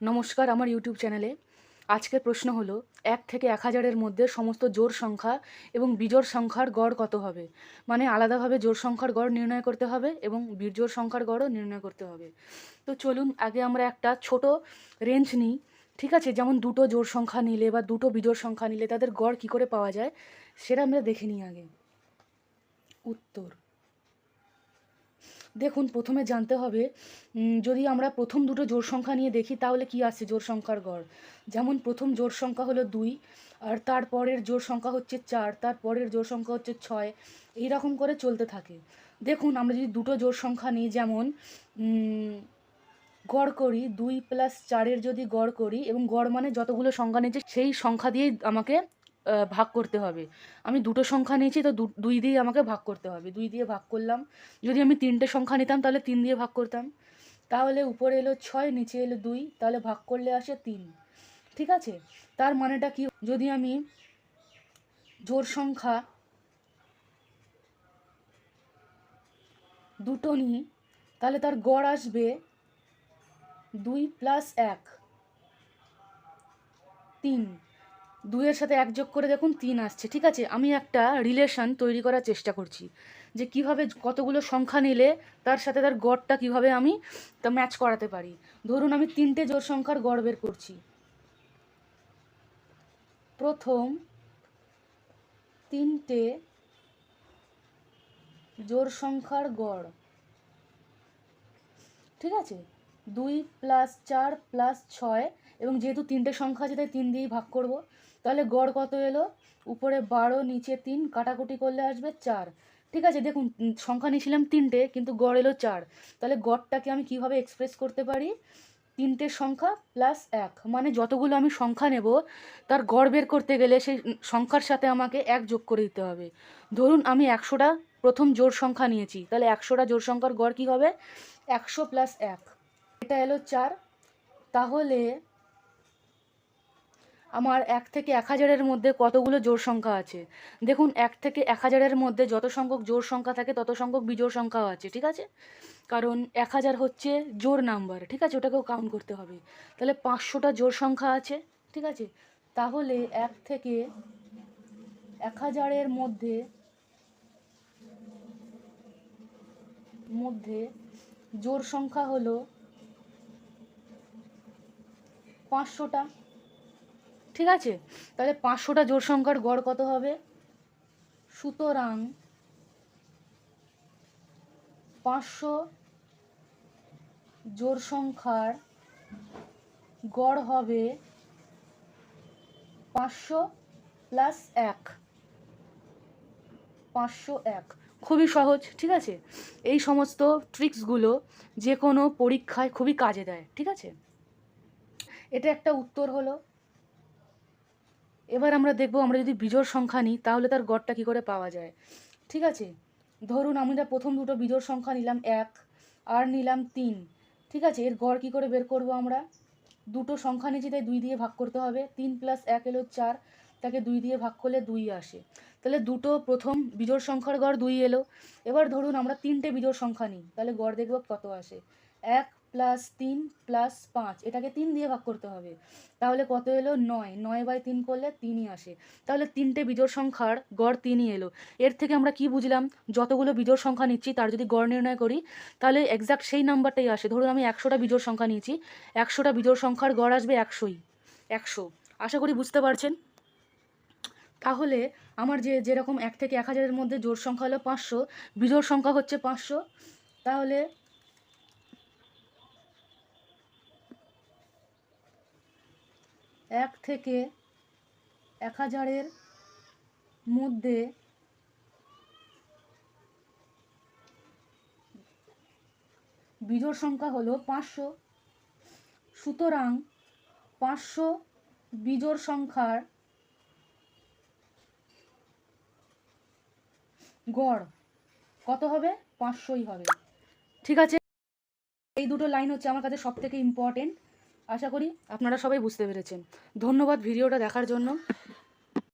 নমস্কার আমার ইউটিউব চ্যানেলে। আজকের প্রশ্ন হলো 1 থেকে 1000-এর মধ্যে সমস্ত জোড় সংখ্যা এবং বিজোড় সংখ্যার গড় কত হবে? মানে আলাদাভাবে জোড় সংখ্যার গড় নির্ণয় করতে হবে এবং বিজোড় সংখ্যার গড়ও নির্ণয় করতে হবে। তো চলুন আগে আমরা একটা ছোট রেঞ্জ নিই। ঠিক আছে? যেমন দুটো জোড় সংখ্যা নিলে বা দুটো বিজোড় সংখ্যা নিলে তাদের গড় কী করে পাওয়া যায় সেটা আমরা দেখে নিই আগে। উত্তর দেখুন, প্রথমে জানতে হবে যদি আমরা প্রথম দুটো জোড় সংখ্যা নিয়ে দেখি তাহলে কি আসছে জোড় সংখ্যার গড়। যেমন প্রথম জোড় সংখ্যা হলো 2, আর তারপরের জোড় সংখ্যা হচ্ছে 4, তারপরের জোড় সংখ্যা হচ্ছে 6, এইরকম করে চলতে থাকে। দেখুন, আমরা যদি দুটো জোড় সংখ্যা নিই, যেমন গড় করি 2 + 4-এর যদি গড় করি, এবং গড় মানে যতগুলো সংখ্যা নিয়েছে সেই সংখ্যা দিয়েই আমাকে ভাগ করতে হবে। আমি দুটো সংখ্যা নিয়েছি তো 2 দিয়ে আমাকে ভাগ করতে হবে। 2 দিয়ে ভাগ করলাম। যদি আমি 3টে সংখ্যা নিতাম তাহলে 3 দিয়ে ভাগ করতাম। তাহলে উপরে এলো 6, নিচে এলো 2, তাহলে ভাগ করলে আসে 3। ঠিক আছে? তার মানেটা কি? যদি আমি জোড় সংখ্যা দুটো নিই তাহলে তার গড় আসবে 2 + 1, 3। 2-এর সাথে 1 যোগ করে দেখুন 3 আসছে। ঠিক আছে? আমি একটা রিলেশন তৈরি করার চেষ্টা করছি যে কিভাবে কতগুলো সংখ্যা নিলে তার সাথে তার গড়টা কিভাবে আমি তা ম্যাচ করাতে পারি। ধরুন আমি 3টে জোড় সংখ্যার গড় বের করছি। প্রথম 3টে জোড় সংখ্যার গড়, ঠিক আছে, 2 + 4 + 6, এবং যেহেতু 3টে সংখ্যা আছে তাই 3 দিয়েই ভাগ করব। তাহলে গড় কত এলো? উপরে 12, নিচে 3, কাটাকুটি করলে আসবে 4। ঠিক আছে? দেখুন, সংখ্যা নিয়েছিলাম 3টে কিন্তু গড় এলো 4। তাহলে গড়টাকে আমি কিভাবে এক্সপ্রেস করতে পারি? 3টে সংখ্যা প্লাস 1, মানে যতগুলো আমি সংখ্যা নেব তার গড় বের করতে গেলে সেই সংখ্যার সাথে আমাকে 1 যোগ করে দিতে হবে। ধরুন আমি 100টা প্রথম জোড় সংখ্যা নিয়েছি, তাহলে 100টা জোড় সংখ্যার গড় কী হবে? 100 + 1, এটা এলো 4। তাহলে আমার 1 থেকে 1000-এর মধ্যে কতগুলো জোড় সংখ্যা আছে? দেখুন, 1 থেকে 1000-এর মধ্যে যত সংখ্যক জোড় সংখ্যা থাকে তত সংখ্যক বিজোড় সংখ্যাও আছে। ঠিক আছে? কারণ 1000 হচ্ছে জোড় নাম্বার। ঠিক আছে? ওটাকেও কাউন্ট করতে হবে। তাহলে 500টা জোড় সংখ্যা আছে। ঠিক আছে? তাহলে 1 থেকে 1000-এর মধ্যে জোড় সংখ্যা হলো 500টা। ঠিক আছে? তাহলে 500টা জোড় সংখ্যার গড় কত হবে? সুতরাং 500 জোড় সংখ্যার গড় হবে 500 + 1, 501। খুবই সহজ। ঠিক আছে? এই সমস্ত ট্রিক্সগুলো যে কোনো পরীক্ষায় খুবই কাজে দেয়। ঠিক আছে? এটা একটা উত্তর হলো। এবার আমরা দেখব, আমরা যদি বিজোড় সংখ্যা নিই তাহলে তার গড়টা কী করে পাওয়া যায়। ঠিক আছে? ধরুন আমরা প্রথম দুটো বিজোড় সংখ্যা নিলাম 1 আর নিলাম 3। ঠিক আছে? এর গড় কী করে বের করব আমরা? দুটো সংখ্যা নিয়েছি তাই 2 দিয়ে ভাগ করতে হবে। 3 + 1 এলো 4, তাকে 2 দিয়ে ভাগ করলে 2 আসে। তাহলে দুটো প্রথম বিজোড় সংখ্যার গড় 2 এলো। এবার ধরুন আমরা 3টে বিজোড় সংখ্যা নিই, তাহলে গড় দেখব কত আসে। 1 + 3 + 5, এটাকে 3 দিয়ে ভাগ করতে হবে। তাহলে কত এলো? 9। 9/3 করলে 3ই আসে। তাহলে 3টে বিজোড় সংখ্যার গড় 3ই এলো। এর থেকে আমরা কি বুঝলাম? যতগুলো বিজোড় সংখ্যা নিচ্ছি তার যদি গড় নির্ণয় করি তাহলে এক্সাক্ট সেই নাম্বারটাই আসে। ধরুন আমি 100টা বিজোড় সংখ্যা নিয়েছি, 100টা বিজোড় সংখ্যার গড় আসবে 100ই। 100। আশা করি বুঝতে পারছেন। তাহলে আমার যেরকম 1 থেকে 1000-এর মধ্যে জোড় সংখ্যা হলো 500, বিজোড় সংখ্যা হচ্ছে 500। তাহলে 1 থেকে 1000-এর মধ্যে বিজোড় সংখ্যা হলো 500। সুতরাং 500 বিজোড় সংখ্যার গড় কত হবে? 500ই হবে। ঠিক আছে? এই দুটো লাইন হচ্ছে আমার কাছে সবথেকে ইম্পর্টেন্ট। আশা করি আপনারা সবাই বুঝতে পেরেছেন। ধন্যবাদ ভিডিওটা দেখার জন্য।